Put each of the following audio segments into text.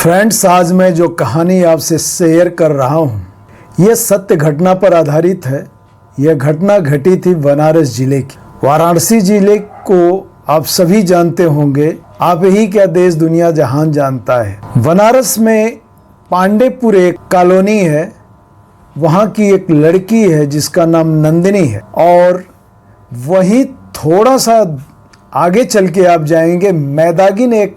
Friends, आज मैं जो कहानी आपसे शेयर कर रहा हूँ ये सत्य घटना पर आधारित है। यह घटना घटी थी बनारस जिले की। वाराणसी जिले को आप सभी जानते होंगे, आप ही क्या देश दुनिया जहान जानता है। बनारस में पांडेपुर एक कॉलोनी है, वहाँ की एक लड़की है जिसका नाम नंदिनी है। और वहीं थोड़ा सा आगे चल के आप जाएंगे, मैदागिन एक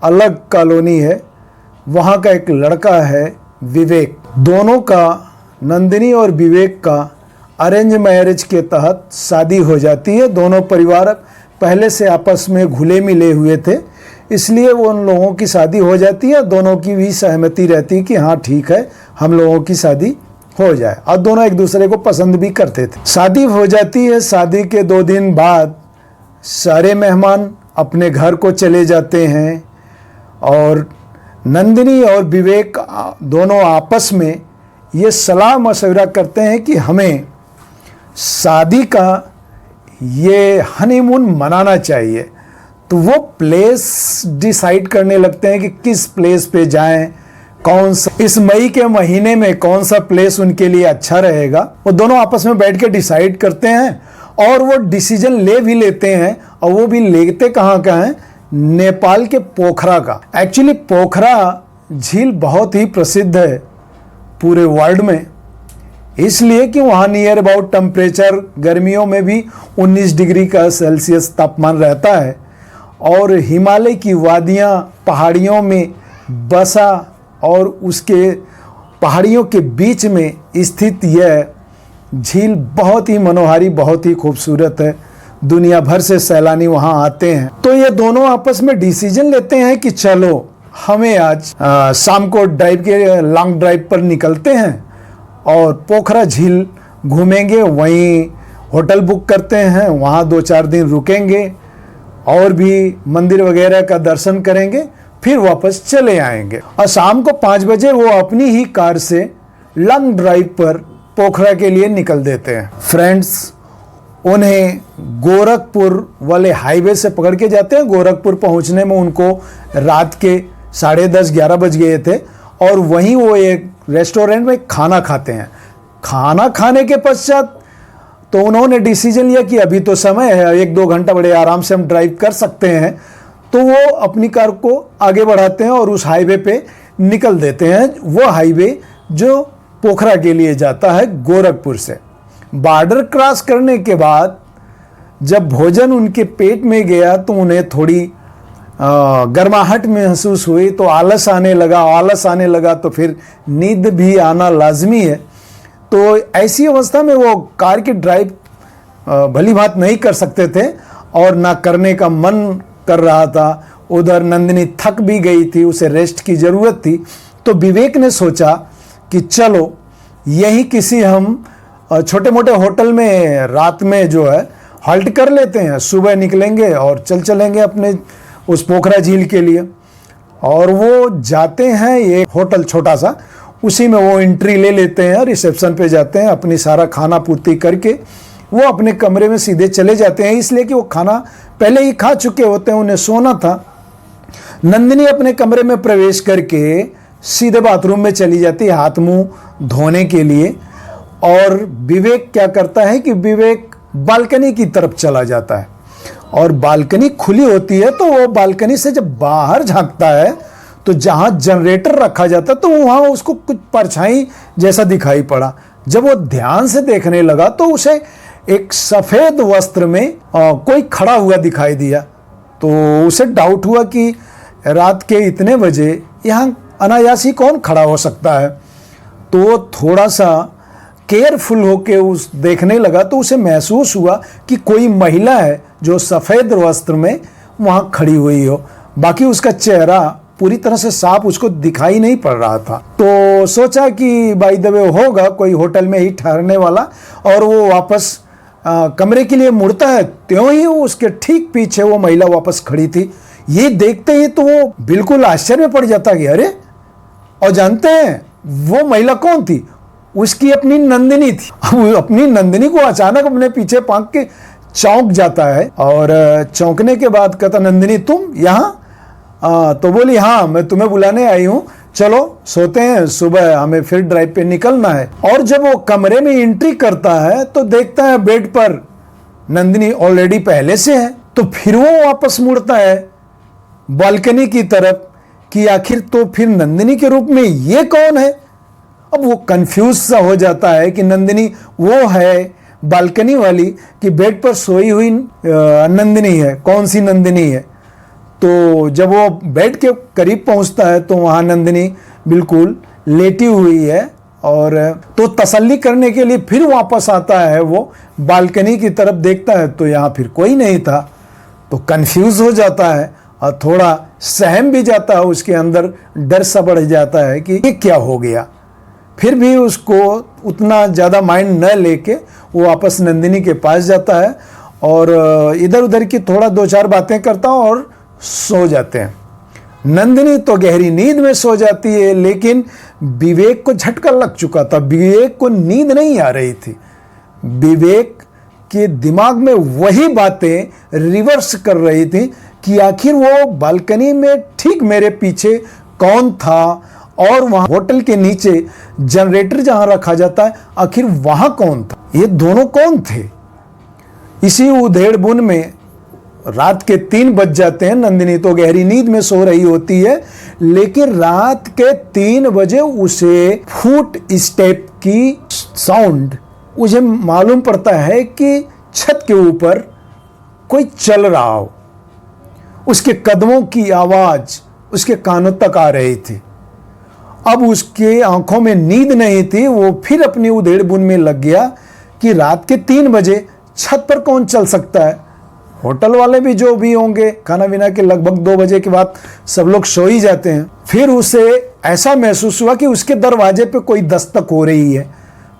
अलग कॉलोनी है, वहाँ का एक लड़का है विवेक। दोनों का, नंदिनी और विवेक का अरेंज मैरिज के तहत शादी हो जाती है। दोनों परिवार पहले से आपस में घुले मिले हुए थे, इसलिए वो उन लोगों की शादी हो जाती है। दोनों की भी सहमति रहती है कि हाँ ठीक है, हम लोगों की शादी हो जाए, और दोनों एक दूसरे को पसंद भी करते थे। शादी हो जाती है। शादी के 2 दिन बाद सारे मेहमान अपने घर को चले जाते हैं और नंदिनी और विवेक दोनों आपस में ये सलाह मशवरा करते हैं कि हमें शादी का ये हनीमून मनाना चाहिए। तो वो प्लेस डिसाइड करने लगते हैं कि किस प्लेस पे जाएं, कौन सा इस मई के महीने में कौन सा प्लेस उनके लिए अच्छा रहेगा। वो दोनों आपस में बैठ के डिसाइड करते हैं और वो डिसीजन ले भी लेते हैं। और वो भी लेते कहाँ का है, नेपाल के पोखरा का। एक्चुअली पोखरा झील बहुत ही प्रसिद्ध है पूरे वर्ल्ड में, इसलिए कि वहाँ नियर अबाउट टेम्परेचर गर्मियों में भी 19 डिग्री का सेल्सियस तापमान रहता है। और हिमालय की वादियाँ, पहाड़ियों में बसा और उसके पहाड़ियों के बीच में स्थित यह झील बहुत ही मनोहारी, बहुत ही खूबसूरत है। दुनिया भर से सैलानी वहाँ आते हैं। तो ये दोनों आपस में डिसीजन लेते हैं कि चलो हमें आज शाम को लॉन्ग ड्राइव पर निकलते हैं और पोखरा झील घूमेंगे। वहीं होटल बुक करते हैं, वहाँ 2-4 दिन रुकेंगे और भी मंदिर वगैरह का दर्शन करेंगे, फिर वापस चले आएंगे। और शाम को 5 बजे वो अपनी ही कार से लॉन्ग ड्राइव पर पोखरा के लिए निकल देते हैं। फ्रेंड्स, उन्हें गोरखपुर वाले हाईवे से पकड़ के जाते हैं। गोरखपुर पहुंचने में उनको रात के 10:30-11 बज गए थे। और वहीं वो एक रेस्टोरेंट में खाना खाते हैं। खाना खाने के पश्चात तो उन्होंने डिसीजन लिया कि अभी तो समय है, 1-2 घंटा बड़े आराम से हम ड्राइव कर सकते हैं। तो वो अपनी कार को आगे बढ़ाते हैं और उस हाईवे पे निकल देते हैं। वो हाईवे जो पोखरा के लिए जाता है गोरखपुर से। बॉर्डर क्रॉस करने के बाद जब भोजन उनके पेट में गया तो उन्हें थोड़ी गर्माहट महसूस हुई, तो आलस आने लगा तो फिर नींद भी आना लाजमी है। तो ऐसी अवस्था में वो कार की ड्राइव भली बात नहीं कर सकते थे और ना करने का मन कर रहा था। उधर नंदिनी थक भी गई थी, उसे रेस्ट की ज़रूरत थी। तो विवेक ने सोचा कि चलो यही किसी हम छोटे मोटे होटल में रात में जो है हॉल्ट कर लेते हैं, सुबह निकलेंगे और चलेंगे अपने उस पोखरा झील के लिए। और वो जाते हैं एक होटल छोटा सा, उसी में वो एंट्री ले लेते हैं, रिसेप्शन पे जाते हैं, अपनी सारा खाना पूर्ति करके वो अपने कमरे में सीधे चले जाते हैं, इसलिए कि वो खाना पहले ही खा चुके होते हैं, उन्हें सोना था। नंदिनी अपने कमरे में प्रवेश करके सीधे बाथरूम में चली जाती है हाथ मुंह धोने के लिए। और विवेक क्या करता है कि विवेक बालकनी की तरफ चला जाता है और बालकनी खुली होती है। तो वो बालकनी से जब बाहर झांकता है तो जहाँ जनरेटर रखा जाता है तो वहाँ उसको कुछ परछाई जैसा दिखाई पड़ा। जब वो ध्यान से देखने लगा तो उसे एक सफ़ेद वस्त्र में कोई खड़ा हुआ दिखाई दिया। तो उसे डाउट हुआ कि रात के इतने बजे यहाँ अनायासी कौन खड़ा हो सकता है। तो वो थोड़ा सा केयरफुल होके उस देखने लगा तो उसे महसूस हुआ कि कोई महिला है जो सफ़ेद वस्त्र में वहाँ खड़ी हुई हो। बाकी उसका चेहरा पूरी तरह से साफ उसको दिखाई नहीं पड़ रहा था। तो सोचा कि बाय द वे होगा कोई होटल में ही ठहरने वाला। और वो वापस कमरे के लिए मुड़ता है, त्यों ही उसके ठीक पीछे वो महिला वापस खड़ी थी। ये देखते ही तो वो बिल्कुल आश्चर्य में पड़ जाता कि अरे, और जानते हैं वो महिला कौन थी? उसकी अपनी नंदिनी थी। अपनी नंदिनी को अचानक अपने पीछे पांक के चौंक जाता है और चौंकने के बाद कहता, नंदिनी तुम यहाँ? तो बोली हाँ मैं तुम्हें बुलाने आई हूँ, चलो सोते हैं, सुबह हमें फिर ड्राइव पे निकलना है। और जब वो कमरे में एंट्री करता है तो देखता है बेड पर नंदिनी ऑलरेडी पहले से है। तो फिर वो वापस मुड़ता है बालकनी की तरफ कि आखिर तो फिर नंदिनी के रूप में ये कौन है। अब वो कंफ्यूज सा हो जाता है कि नंदिनी वो है बालकनी वाली कि बेड पर सोई हुई नंदिनी है, कौन सी नंदिनी है। तो जब वो बेड के करीब पहुंचता है तो वहां नंदिनी बिल्कुल लेटी हुई है। और तो तसल्ली करने के लिए फिर वापस आता है, वो बालकनी की तरफ देखता है तो यहाँ फिर कोई नहीं था। तो कंफ्यूज हो जाता है और थोड़ा सहम भी जाता है, उसके अंदर डर सा बढ़ जाता है कि ये क्या हो गया। फिर भी उसको उतना ज़्यादा माइंड न लेके वो वापस नंदिनी के पास जाता है और इधर उधर की थोड़ा दो चार बातें करता है और सो जाते हैं। नंदिनी तो गहरी नींद में सो जाती है, लेकिन विवेक को झटका लग चुका था। विवेक को नींद नहीं आ रही थी। विवेक के दिमाग में वही बातें रिवर्स कर रही थी कि आखिर वो बालकनी में ठीक मेरे पीछे कौन था और वहां होटल के नीचे जनरेटर जहां रखा जाता है आखिर वहां कौन था, ये दोनों कौन थे। इसी उधेड़-बुन में रात के 3 बज जाते हैं। नंदिनी तो गहरी नींद में सो रही होती है, लेकिन रात के 3 बजे उसे फुट स्टेप की साउंड मुझे मालूम पड़ता है कि छत के ऊपर कोई चल रहा हो। उसके कदमों की आवाज उसके कानों तक आ रही थी। अब उसके आंखों में नींद नहीं थी। वो फिर अपनी उधेड़-बुन में लग गया कि रात के 3 बजे छत पर कौन चल सकता है। होटल वाले भी जो भी होंगे, खाना पीना के लगभग 2 बजे के बाद सब लोग सो ही जाते हैं। फिर उसे ऐसा महसूस हुआ कि उसके दरवाजे पे कोई दस्तक हो रही है।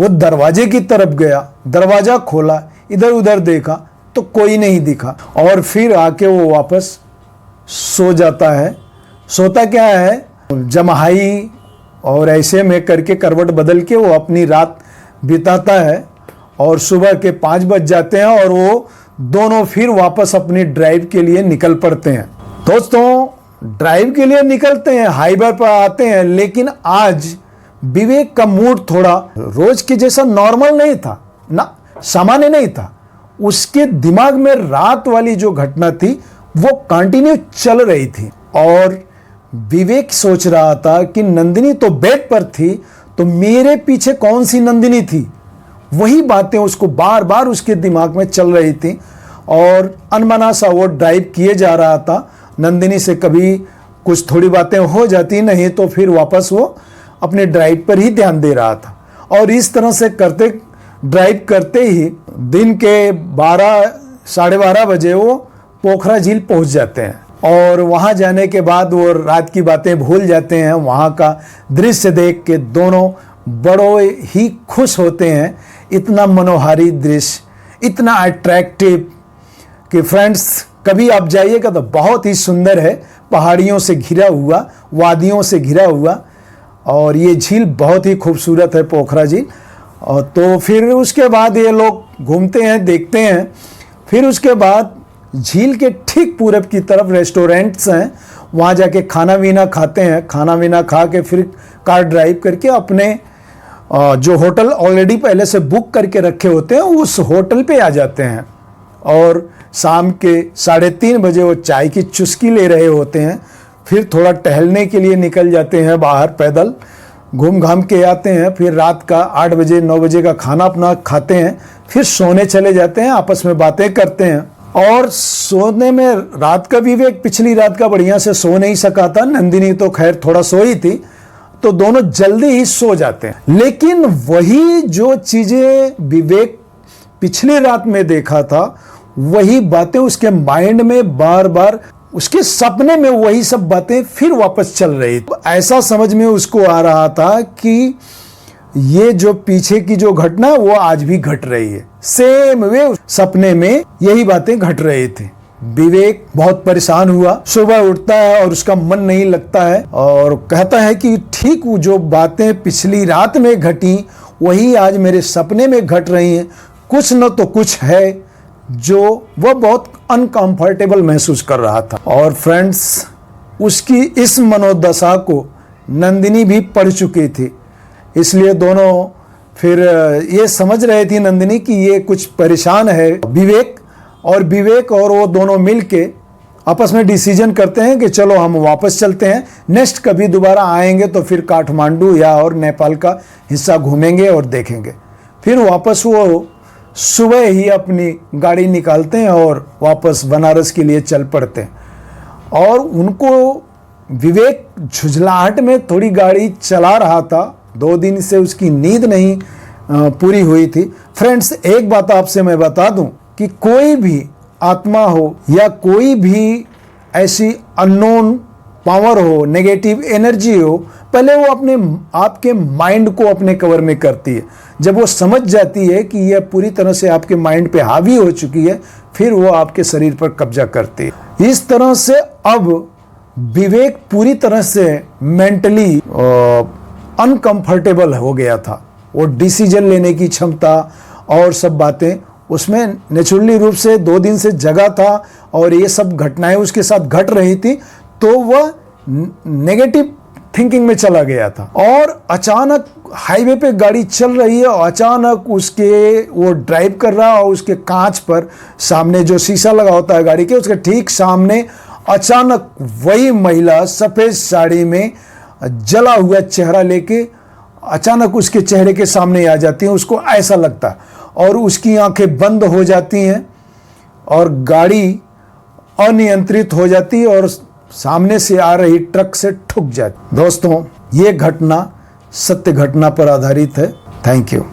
वो दरवाजे की तरफ गया, दरवाजा खोला, इधर उधर देखा तो कोई नहीं दिखा और फिर आके वो वापस सो जाता है। सोता क्या है, जमहाई और ऐसे में करके करवट बदल के वो अपनी रात बिताता है और सुबह के 5 बज जाते हैं और वो दोनों फिर वापस अपनी ड्राइव के लिए निकल पड़ते हैं। दोस्तों ड्राइव के लिए निकलते हैं, हाईवे पर आते हैं, लेकिन आज विवेक का मूड थोड़ा रोज के जैसा नॉर्मल नहीं था ना, सामान्य नहीं था। उसके दिमाग में रात वाली जो घटना थी वो कंटिन्यू चल रही थी और विवेक सोच रहा था कि नंदिनी तो बेड पर थी, तो मेरे पीछे कौन सी नंदिनी थी। वही बातें उसको बार बार उसके दिमाग में चल रही थी और अनमना सा वो ड्राइव किए जा रहा था। नंदिनी से कभी कुछ थोड़ी बातें हो जाती, नहीं तो फिर वापस वो अपने ड्राइव पर ही ध्यान दे रहा था। और इस तरह से करते ड्राइव करते ही दिन के 12 साढ़े 12 बजे वो पोखरा झील पहुंच जाते हैं और वहां जाने के बाद वो रात की बातें भूल जाते हैं। वहां का दृश्य देख के दोनों बड़ो ही खुश होते हैं। इतना मनोहारी दृश्य, इतना अट्रैक्टिव कि फ्रेंड्स कभी आप जाइएगा तो बहुत ही सुंदर है। पहाड़ियों से घिरा हुआ, वादियों से घिरा हुआ और ये झील बहुत ही खूबसूरत है, पोखरा झील। और तो फिर उसके बाद ये लोग घूमते हैं, देखते हैं। फिर उसके बाद झील के ठीक पूरब की तरफ रेस्टोरेंट्स हैं, वहाँ जाके खाना वीना खाते हैं। खाना वीना खा के फिर कार ड्राइव करके अपने जो होटल ऑलरेडी पहले से बुक करके रखे होते हैं उस होटल पे आ जाते हैं। और शाम के 3:30 बजे वो चाय की चुस्की ले रहे होते हैं। फिर थोड़ा टहलने के लिए निकल जाते हैं बाहर, पैदल घूम घाम के आते हैं। फिर रात का 8 बजे 9 बजे का खाना अपना खाते हैं, फिर सोने चले जाते हैं, आपस में बातें करते हैं। और सोने में रात का विवेक पिछली रात का बढ़िया से सो नहीं सका था, नंदिनी तो खैर थोड़ा सोई थी, तो दोनों जल्दी ही सो जाते हैं। लेकिन वही जो चीजें विवेक पिछली रात में देखा था, वही बातें उसके माइंड में बार बार, उसके सपने में वही सब बातें फिर वापस चल रही। तो ऐसा समझ में उसको आ रहा था कि ये जो पीछे की जो घटना वो आज भी घट रही है, सेम वे सपने में यही बातें घट रही थी। विवेक बहुत परेशान हुआ। सुबह उठता है और उसका मन नहीं लगता है और कहता है कि ठीक वो जो बातें पिछली रात में घटी वही आज मेरे सपने में घट रही हैं। कुछ न तो कुछ है जो वह बहुत अनकंफर्टेबल महसूस कर रहा था। और फ्रेंड्स उसकी इस मनोदशा को नंदिनी भी पढ़ चुकी थी, इसलिए दोनों फिर ये समझ रहे थी नंदिनी कि ये कुछ परेशान है। विवेक और वो दोनों मिलके आपस में डिसीजन करते हैं कि चलो हम वापस चलते हैं, नेक्स्ट कभी दोबारा आएंगे तो फिर काठमांडू या और नेपाल का हिस्सा घूमेंगे और देखेंगे। फिर वापस वो सुबह ही अपनी गाड़ी निकालते हैं और वापस बनारस के लिए चल पड़ते हैं। और उनको विवेक झुझलाहट में थोड़ी गाड़ी चला रहा था, 2 दिन से उसकी नींद नहीं पूरी हुई थी। फ्रेंड्स, एक बात आपसे मैं बता दूं कि कोई भी आत्मा हो या कोई भी ऐसी अननोन पावर हो, नेगेटिव एनर्जी हो, पहले वो अपने आपके माइंड को अपने कवर में करती है। जब वो समझ जाती है कि यह पूरी तरह से आपके माइंड पे हावी हो चुकी है, फिर वो आपके शरीर पर कब्जा करती है। इस तरह से अब विवेक पूरी तरह से मेंटली अनकंफर्टेबल हो गया था। वो डिसीजन लेने की क्षमता और सब बातें उसमें नेचुरली रूप से 2 दिन से जगा था और ये सब घटनाएं उसके साथ घट रही थी, तो वह नेगेटिव थिंकिंग में चला गया था। और अचानक हाईवे पे गाड़ी चल रही है और अचानक वो ड्राइव कर रहा है और उसके कांच पर सामने जो शीशा लगा होता है गाड़ी के, उसके ठीक सामने अचानक वही महिला सफ़ेद साड़ी में जला हुआ चेहरा लेके अचानक उसके चेहरे के सामने आ जाती है। उसको ऐसा लगता है और उसकी आंखें बंद हो जाती हैं और गाड़ी अनियंत्रित हो जाती है और सामने से आ रही ट्रक से ठुक जाती। दोस्तों, ये घटना सत्य घटना पर आधारित है। Thank you.